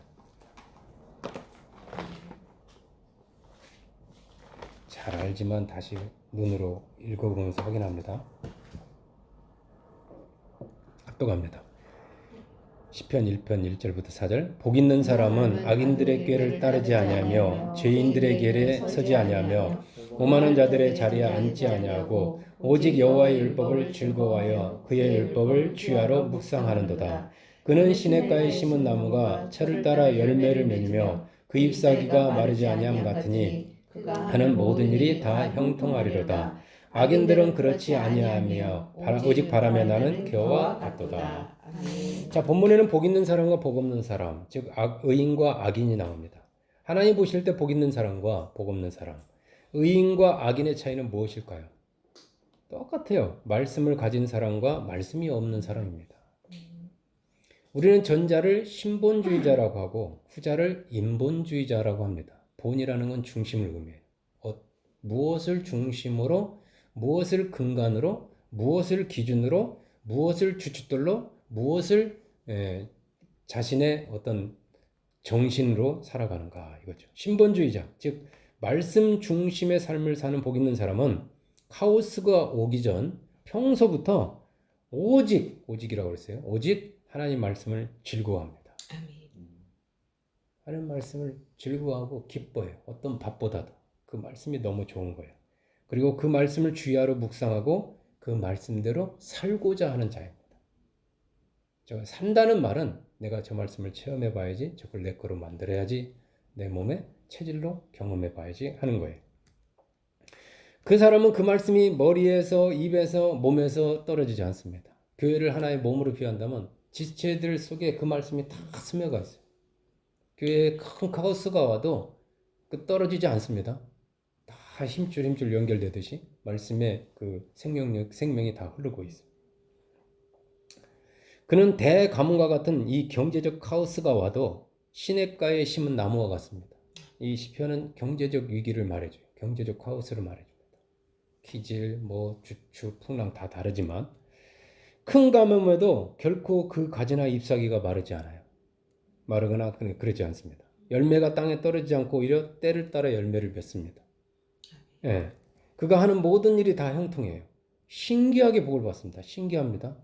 잘 알지만 다시 눈으로 읽어보면서 확인합니다. 또 갑니다. 시편 1편 1절부터 4절. 복 있는 사람은 악인들의 꾀를 따르지 아니하며 죄인들의 길에 서지 아니하며 오만한 자들의 자리에 앉지 아니하고 오직 여호와의 율법을 즐거워하여 그의 율법을 주야로 묵상하는도다. 그는 시냇가에 심은 나무가 철을 따라 열매를 맺으며 그 잎사귀가 마르지 아니함 같으니 하는 모든 일이 다 형통하리로다. 악인들은 그렇지 아니하며 오직 바람에 나는 겨와 같도다. 자, 본문에는 복 있는 사람과 복 없는 사람, 즉 의인과 악인이 나옵니다. 하나님 보실 때 복 있는 사람과 복 없는 사람, 의인과 악인의 차이는 무엇일까요? 똑같아요. 말씀을 가진 사람과 말씀이 없는 사람입니다. 우리는 전자를 신본주의자라고 하고 후자를 인본주의자라고 합니다. 본이라는 건 중심을 의미해요. 무엇을 중심으로, 무엇을 근간으로, 무엇을 기준으로, 무엇을 주춧돌로, 무엇을 자신의 어떤 정신으로 살아가는가 이거죠. 신본주의자, 즉 말씀 중심의 삶을 사는 복 있는 사람은 카오스가 오기 전 평소부터 오직이라고 그랬어요. 오직 하나님 말씀을 즐거워합니다. 하나님 말씀을 즐거워하고 기뻐해요. 어떤 밥보다도 그 말씀이 너무 좋은 거예요. 그리고 그 말씀을 주야로 묵상하고 그 말씀대로 살고자 하는 자입니다. 산다는 말은 내가 저 말씀을 체험해 봐야지, 저걸 내 거로 만들어야지, 내 몸에 체질로 경험해 봐야지 하는 거예요. 그 사람은 그 말씀이 머리에서, 입에서, 몸에서 떨어지지 않습니다. 교회를 하나의 몸으로 비유한다면 지체들 속에 그 말씀이 다 스며가 있어요. 교회에 큰 카오스가 와도 그 떨어지지 않습니다. 다 힘줄 연결되듯이 말씀의 그 생명이 다 흐르고 있어요. 그는 대가문과 같은 이 경제적 카오스가 와도 시냇가에 심은 나무와 같습니다. 이 시편은 경제적 위기를 말해줘요. 경제적 카오스를 말해줍니다. 기질, 주축, 풍랑 다 다르지만 큰 가뭄에도 결코 그 가지나 잎사귀가 마르지 않아요. 마르거나 그러지 않습니다. 열매가 땅에 떨어지지 않고 오히려 때를 따라 열매를 맺습니다. 예, 그가 하는 모든 일이 다 형통해요. 신기하게 복을 받습니다. 신기합니다.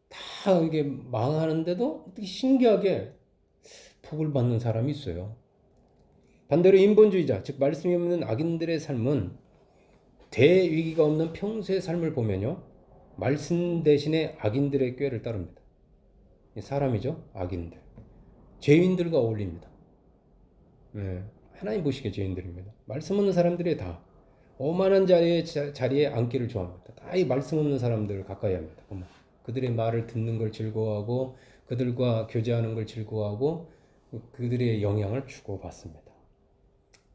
다 이게 망하는데도 어떻게 신기하게 복을 받는 사람이 있어요. 반대로 인본주의자, 즉 말씀이 없는 악인들의 삶은 대위기가 없는 평소의 삶을 보면요, 말씀 대신에 악인들의 꾀를 따릅니다. 사람이죠. 악인들. 죄인들과 어울립니다. 네. 하나님 보시기에 죄인들입니다. 말씀 없는 사람들이 다 오만한 자리에 앉기를 좋아합니다. 다 이 말씀 없는 사람들을 가까이 합니다. 그들의 말을 듣는 걸 즐거워하고 그들과 교제하는 걸 즐거워하고 그들의 영향을 주고받습니다.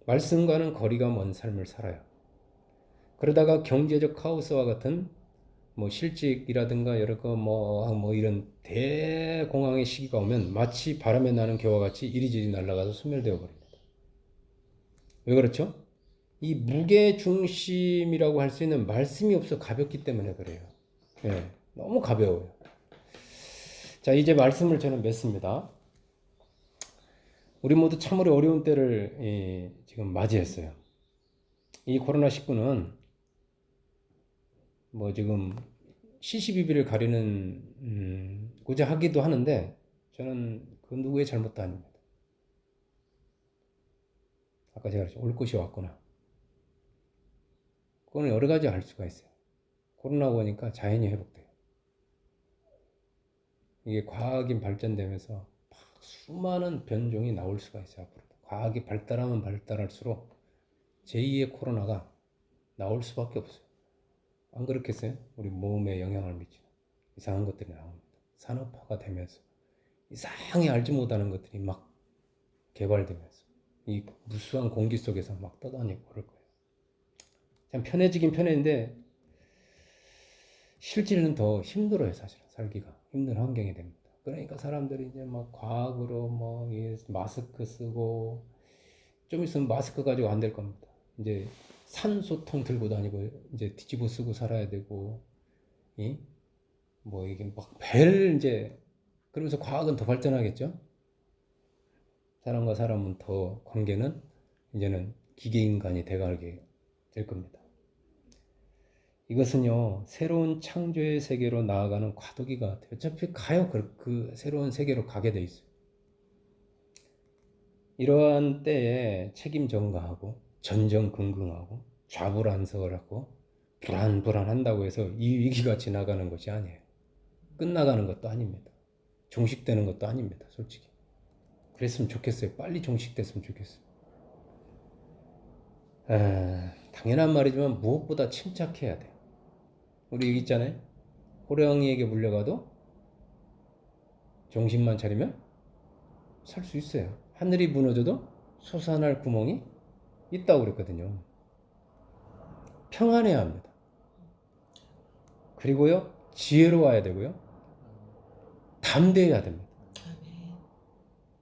말씀과는 거리가 먼 삶을 살아요. 그러다가 경제적 카오스와 같은 실직이라든가 여러 뭐 이런 대공황의 시기가 오면 마치 바람에 나는 겨와 같이 이리저리 날아가서 소멸되어 버립니다. 왜 그렇죠? 이 무게 중심이라고 할 수 있는 말씀이 없어 가볍기 때문에 그래요. 네, 너무 가벼워요. 자, 이제 말씀을 저는 맺습니다. 우리 모두 참으로 어려운 때를 지금 맞이했어요. 이 코로나19는 지금 시시비비를 가리는 고자 하기도 하는데 저는 그 누구의 잘못도 아닙니다. 아까 제가 그랬죠. 올 것이 왔구나. 그거는 여러 가지 알 수가 있어요. 코로나가 오니까 자연이 회복돼요. 이게 과학이 발전되면서 수많은 변종이 나올 수가 있어요. 앞으로도. 과학이 발달하면 발달할수록 제2의 코로나가 나올 수밖에 없어요. 안 그렇겠어요? 우리 몸에 영향을 미치는 이상한 것들이 나옵니다. 산업화가 되면서 이상하게 알지 못하는 것들이 막 개발되면서 이 무수한 공기 속에서 막 떠다니고 그럴 거예요. 참 편해지긴 편했는데 실제는 더 힘들어요. 사실은 살기가 힘든 환경이 됩니다. 그러니까 사람들이 이제 막 과학으로 마스크 쓰고 좀 있으면 마스크 가지고 안 될 겁니다. 이제 산소통 들고 다니고 이제 뒤집어 쓰고 살아야 되고 이게 막 이제 그러면서 과학은 더 발전하겠죠. 사람과 사람은 더 관계는 이제는 기계 인간이 돼가게 될 겁니다. 이것은요 새로운 창조의 세계로 나아가는 과도기가 같아요. 어차피 가요. 그 새로운 세계로 가게 돼 있어요. 이러한 때에 책임 전가하고 전전긍긍하고 좌불안석하고 불안한다고 해서 이 위기가 지나가는 것이 아니에요. 끝나가는 것도 아닙니다. 종식되는 것도 아닙니다. 솔직히 그랬으면 좋겠어요. 빨리 종식됐으면 좋겠어요. 당연한 말이지만 무엇보다 침착해야 돼요. 우리 여기 있잖아요. 호랑이에게 물려가도 정신만 차리면 살 수 있어요. 하늘이 무너져도 솟아날 구멍이 있다고 그랬거든요. 평안해야 합니다. 그리고요 지혜로워야 되고요 담대해야 됩니다.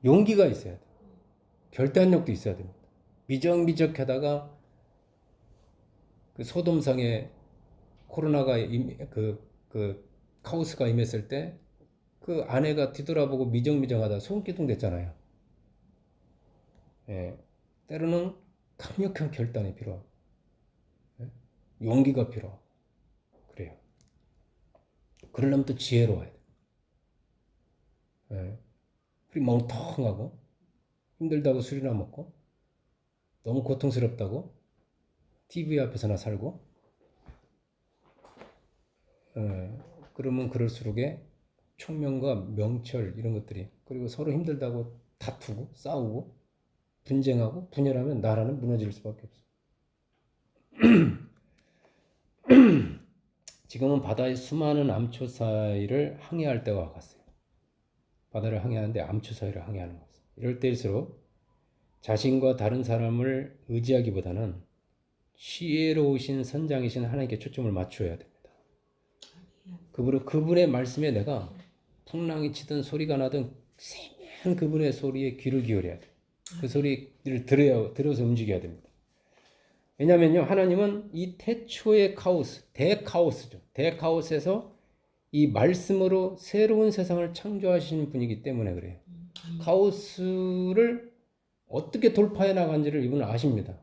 용기가 있어야 돼요. 결단력도 있어야 됩니다. 미적미적하다가 그 소돔성에 코로나가 카오스가 임했을 때 그 아내가 뒤돌아보고 미정미정하다 소금기둥 됐잖아요. 때로는 강력한 결단이 필요하고 용기가 필요하고 그래요. 그러려면 또 지혜로워야 돼요. 그리고 멍텅하고 힘들다고 술이나 먹고 너무 고통스럽다고 TV 앞에서나 살고 그러면 그럴수록에 총명과 명철 이런 것들이 그리고 서로 힘들다고 다투고 싸우고 분쟁하고 분열하면 나라는 무너질 수밖에 없어요. 지금은 바다의 수많은 암초 사이를 항해할 때와 같아요. 바다를 항해하는데 암초 사이를 항해하는 것은 이럴 때일수록 자신과 다른 사람을 의지하기보다는 지혜로우신 선장이신 하나님께 초점을 맞춰야 됩니다. 그분의 말씀에 내가 풍랑이 치든 소리가 나든 세미한 그분의 소리에 귀를 기울여야 돼요. 그 소리를 들어서 움직여야 됩니다. 왜냐하면요 하나님은 이 태초의 카오스, 대카오스죠. 대카오스에서 이 말씀으로 새로운 세상을 창조하시는 분이기 때문에 그래요. 카오스를 어떻게 돌파해 나간지를 이분은 아십니다.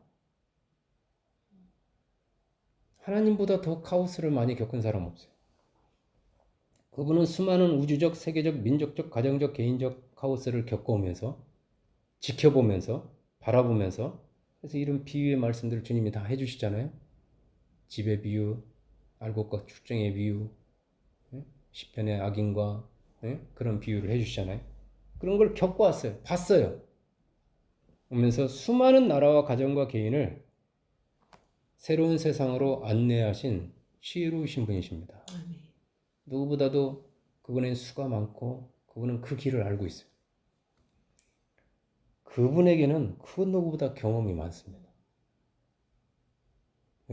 하나님보다 더 카오스를 많이 겪은 사람 없어요. 그분은 수많은 우주적, 세계적, 민족적, 가정적, 개인적 카오스를 겪어오면서 지켜보면서 바라보면서 그래서 이런 비유의 말씀들을 주님이 다 해주시잖아요. 집의 비유, 알곡과 축정의 비유, 시편의 악인과 예? 그런 비유를 해주시잖아요. 그런 걸 겪고 왔어요. 봤어요. 오면서 수많은 나라와 가정과 개인을 새로운 세상으로 안내하신 지혜로우신 분이십니다. 아멘. 누구보다도 그분의 수가 많고 그분은 그 길을 알고 있어요. 그분에게는 그 누구보다 경험이 많습니다.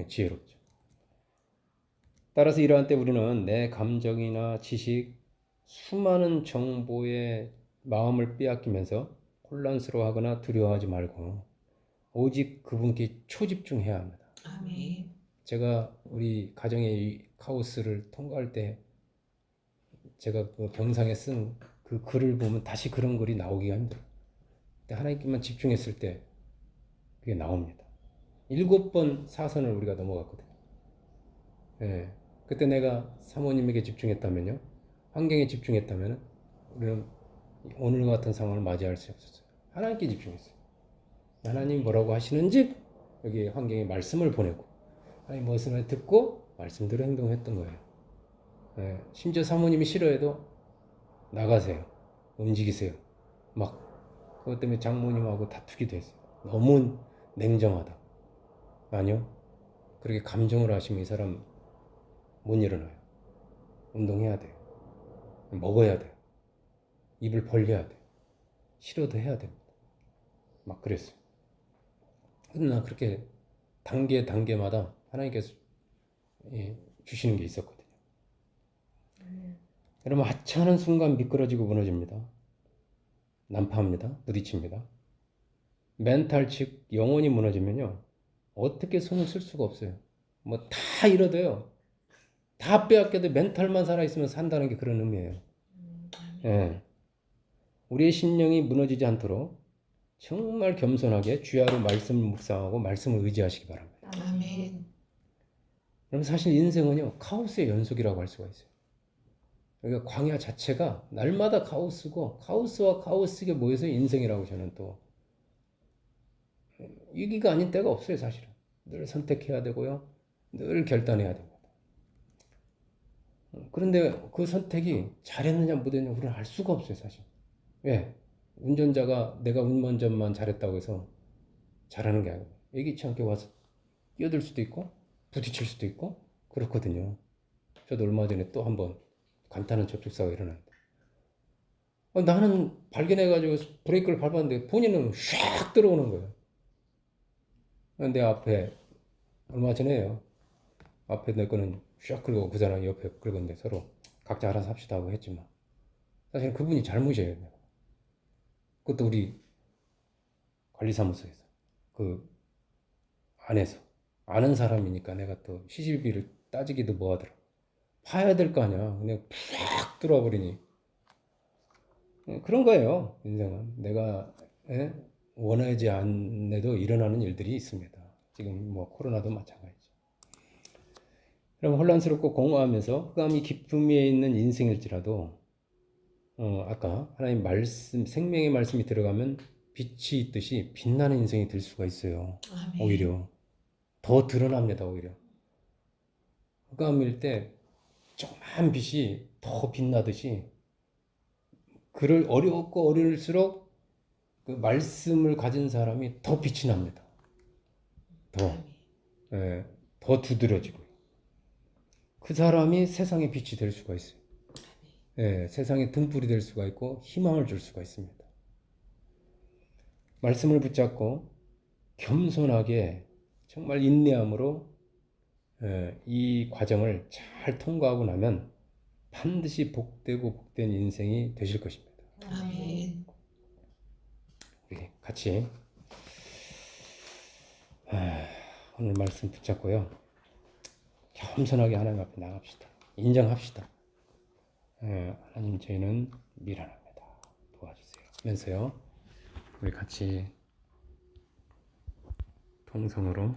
지혜롭죠. 따라서 이러한 때 우리는 내 감정이나 지식, 수많은 정보에 마음을 빼앗기면서 혼란스러워하거나 두려워하지 말고 오직 그분께 초집중해야 합니다. 아멘. 제가 우리 가정의 이 카오스를 통과할 때 제가 그 병상에 쓴 그 글을 보면 다시 그런 글이 나오기가 힘들어요. 근데 하나님께만 집중했을 때 그게 나옵니다. 7번 사선을 우리가 넘어갔거든요. 예. 그때 내가 사모님에게 집중했다면요. 환경에 집중했다면 우리는 오늘 같은 상황을 맞이할 수 없었어요. 하나님께 집중했어요. 하나님 뭐라고 하시는지 여기 환경에 말씀을 보내고 하나님 무엇을 듣고 말씀대로 행동했던 거예요. 예. 심지어 사모님이 싫어해도 나가세요. 움직이세요. 막 그것 때문에 장모님하고 다투기도 했어요. 너무 냉정하다. 아니요. 그렇게 감정을 하시면 이 사람 못 일어나요. 운동해야 돼요. 먹어야 돼요. 입을 벌려야 돼요. 싫어도 해야 됩니다. 막 그랬어요. 근데 나 그렇게 단계마다 하나님께서 주시는 게 있었거든요. 여러분 하찮은 순간 미끄러지고 무너집니다. 난파합니다. 부딪힙니다. 멘탈 즉 영혼이 무너지면요. 어떻게 손을 쓸 수가 없어요. 뭐 다 잃어도요. 다 빼앗겨도 멘탈만 살아있으면 산다는 게 그런 의미예요. 예. 우리의 심령이 무너지지 않도록 정말 겸손하게 주야로 말씀을 묵상하고 말씀을 의지하시기 바랍니다. 아멘. 여러분 사실 인생은요. 카오스의 연속이라고 할 수가 있어요. 그러니까 광야 자체가 날마다 카오스고 카오스와 카오스가 모여서 인생이라고 저는 또 위기가 아닌 때가 없어요. 사실은. 늘 선택해야 되고요. 늘 결단해야 됩니다. 그런데 그 선택이 잘했느냐 못했느냐 우리는 알 수가 없어요. 사실. 왜? 운전자가 내가 운전만 잘했다고 해서 잘하는 게 아니고 예기치 않게 와서 끼어들 수도 있고 부딪힐 수도 있고 그렇거든요. 저도 얼마 전에 또 한번 간단한 접촉사고가 일어났는데 나는 발견해가지고 브레이크를 밟았는데 본인은 샥 들어오는 거예요. 내 앞에 얼마 전에요. 앞에 내 거는 샥 긁고 그 사람이 옆에 긁었는데 서로 각자 알아서 합시다 하고 했지만 사실 그분이 잘못이에요. 그것도 우리 관리사무소에서 그 안에서 아는 사람이니까 내가 또 시실비를 따지기도 뭐하더라. 파야 될 거 아니야. 그냥 푹 들어와 버리니 그런 거예요. 인생은 내가 원하지 않아도 일어나는 일들이 있습니다. 지금 뭐 코로나도 마찬가지죠. 그럼 혼란스럽고 공허하면서 흑암이 깊음에 있는 인생일지라도 아까 하나님 말씀 생명의 말씀이 들어가면 빛이 있듯이 빛나는 인생이 될 수가 있어요. 아멘. 오히려 더 드러납니다. 오히려 흑암일 때 조그만 빛이 더 빛나듯이 그를 어렵고 어려울수록 그 말씀을 가진 사람이 더 빛이 납니다. 더 두드러지고 그 사람이 세상의 빛이 될 수가 있어요. 세상의 등불이 될 수가 있고 희망을 줄 수가 있습니다. 말씀을 붙잡고 겸손하게 정말 인내함으로 이 과정을 잘 통과하고 나면 반드시 복되고 복된 인생이 되실 것입니다. 아멘. 우리 같이 오늘 말씀 붙잡고요. 겸손하게 하나님 앞에 나갑시다. 인정합시다. 하나님 저희는 미련합니다. 도와주세요. 하면서요. 우리 같이 통성으로